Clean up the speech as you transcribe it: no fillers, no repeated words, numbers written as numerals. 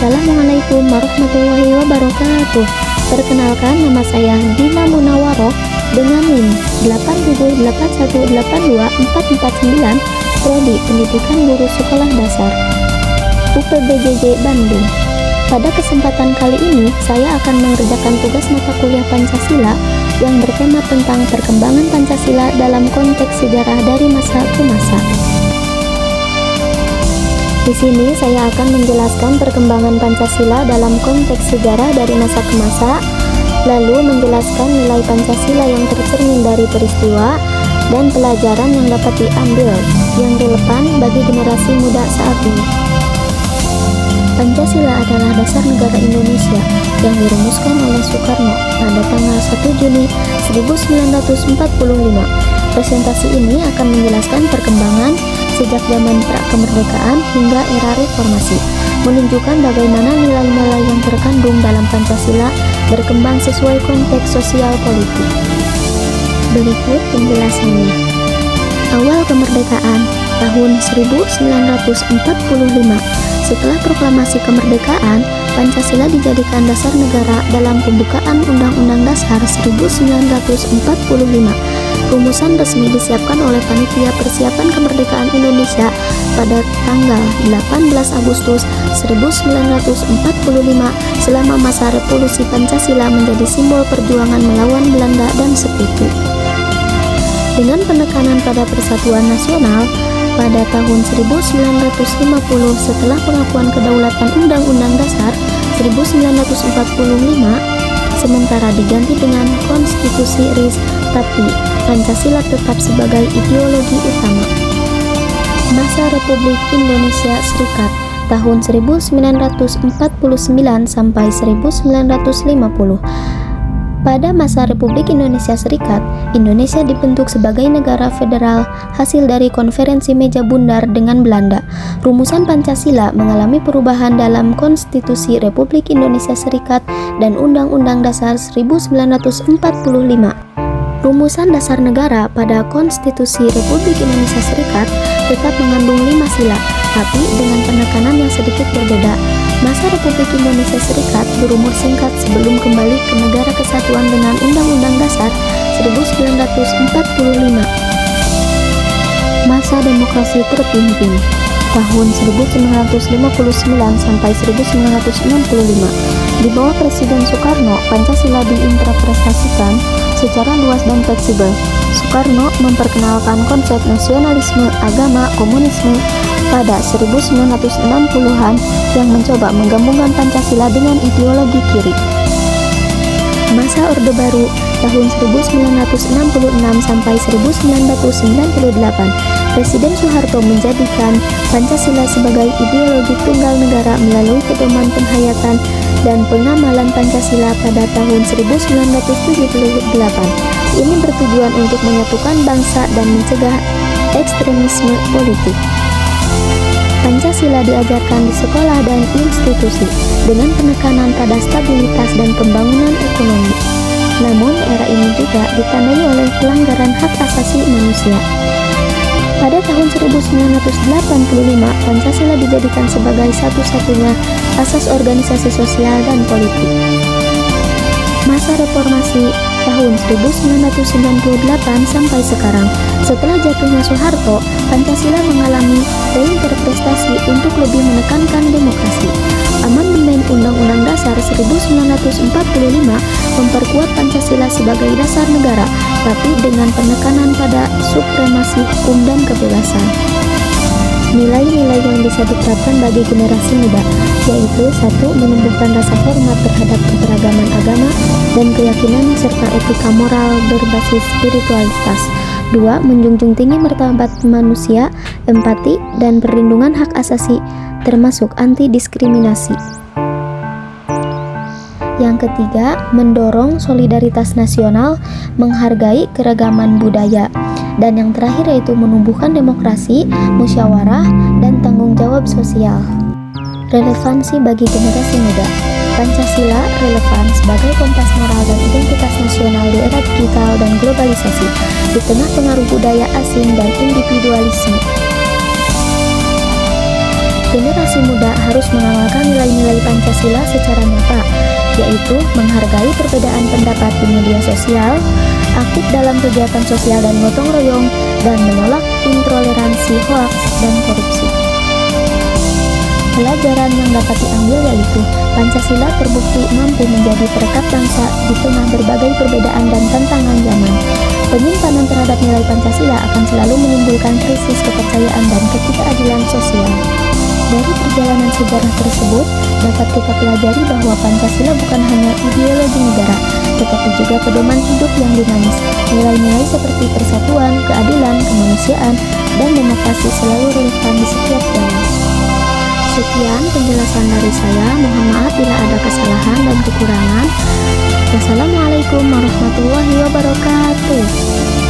Assalamualaikum warahmatullahi wabarakatuh. Perkenalkan, nama saya Dina Munawaroh dengan NIM 878182449, Prodi Pendidikan Guru Sekolah Dasar UPBJJ Bandung. Pada kesempatan kali ini, saya akan mengerjakan tugas mata kuliah Pancasila yang bertema tentang perkembangan Pancasila dalam konteks sejarah dari masa ke masa. Di sini saya akan menjelaskan perkembangan Pancasila dalam konteks sejarah dari masa ke masa, lalu menjelaskan nilai Pancasila yang tercermin dari peristiwa dan pelajaran yang dapat diambil yang relevan bagi generasi muda saat ini. Pancasila adalah dasar negara Indonesia yang dirumuskan oleh Soekarno pada tanggal 1 Juni 1945. Presentasi ini akan menjelaskan perkembangan sejak zaman pra-kemerdekaan hingga era reformasi, menunjukkan bagaimana nilai-nilai yang terkandung dalam Pancasila berkembang sesuai konteks sosial politik. Berikut penjelasannya. Awal kemerdekaan tahun 1945. Setelah proklamasi kemerdekaan, Pancasila dijadikan dasar negara dalam pembukaan Undang-Undang Dasar 1945. Rumusan resmi disiapkan oleh Panitia Persiapan Kemerdekaan Indonesia pada tanggal 18 Agustus 1945 selama masa Revolusi Pancasila menjadi simbol perjuangan melawan Belanda dan Sekutu. Dengan penekanan pada persatuan nasional, pada tahun 1950 setelah pengakuan kedaulatan Undang-Undang Dasar 1945 sementara diganti dengan Konstitusi RIS, tapi Pancasila tetap sebagai ideologi utama. Masa Republik Indonesia Serikat tahun 1949 sampai 1950. Pada masa Republik Indonesia Serikat, Indonesia dibentuk sebagai negara federal hasil dari konferensi meja bundar dengan Belanda. Rumusan Pancasila mengalami perubahan dalam Konstitusi Republik Indonesia Serikat dan Undang-Undang Dasar 1945. Rumusan dasar negara pada Konstitusi Republik Indonesia Serikat tetap mengandung 5 sila, tapi dengan penekanan yang sedikit berbeda. Masa Republik Indonesia Serikat berumur singkat sebelum kembali ke negara kesatuan dengan Undang-Undang Dasar 1945. Masa demokrasi terpimpin tahun 1959 sampai 1965. Di bawah Presiden Soekarno, Pancasila diinterpretasikan secara luas dan fleksibel. Soekarno memperkenalkan konsep nasionalisme, agama, komunisme pada 1960-an yang mencoba menggabungkan Pancasila dengan ideologi kiri. Masa Orde Baru tahun 1966 sampai 1998. Presiden Soeharto menjadikan Pancasila sebagai ideologi tunggal negara melalui pedoman penghayatan dan pengamalan Pancasila pada tahun 1978. Ini bertujuan untuk menyatukan bangsa dan mencegah ekstremisme politik. Pancasila diajarkan di sekolah dan institusi dengan penekanan pada stabilitas dan pembangunan ekonomi. Namun, era ini juga ditandai oleh pelanggaran hak asasi manusia. Pada tahun 1985, Pancasila dijadikan sebagai satu-satunya asas organisasi sosial dan politik. Masa reformasi tahun 1998 sampai sekarang. Setelah jatuhnya Soeharto, Pancasila mengalami reinterpretasi untuk lebih menekankan demokrasi. Amandemen Undang-Undang Dasar 1945 memperkuat Pancasila sebagai dasar negara, tapi dengan penekanan pada supremasi hukum dan kebebasan. Nilai-nilai yang bisa diterapkan bagi generasi muda, yaitu 1. Menumbuhkan rasa hormat terhadap keberagaman agama dan keyakinan serta etika moral berbasis spiritualitas. 2. Menjunjung tinggi martabat manusia, empati, dan perlindungan hak asasi, termasuk anti-diskriminasi. Yang ketiga, mendorong solidaritas nasional, menghargai keragaman budaya. Dan yang terakhir yaitu menumbuhkan demokrasi, musyawarah, dan tanggung jawab sosial. Relevansi bagi generasi muda. Pancasila relevan sebagai kompas moral dan identitas nasional di era digital dan globalisasi, di tengah pengaruh budaya asing dan individualisme. generasi muda harus mengamalkan nilai-nilai Pancasila secara nyata, yaitu menghargai perbedaan pendapat di media sosial, aktif dalam kegiatan sosial dan gotong royong, dan menolak intoleransi hoaks dan korupsi. Pelajaran yang dapat diambil yaitu Pancasila terbukti mampu menjadi perekat bangsa di tengah berbagai perbedaan dan tantangan zaman. Penyimpanan terhadap nilai Pancasila akan selalu menimbulkan krisis kepercayaan dan ketidakadilan sosial. Dari perjalanan sejarah tersebut, dapat kita pelajari bahwa Pancasila bukan hanya ideologi negara, tetapi juga pedoman hidup yang dinamis. Nilai-nilai seperti persatuan, keadilan, kemanusiaan, dan demokrasi selalu relevan di setiap zaman. Sekian penjelasan dari saya, mohon maaf bila ada kesalahan dan kekurangan. Wassalamualaikum warahmatullahi wabarakatuh.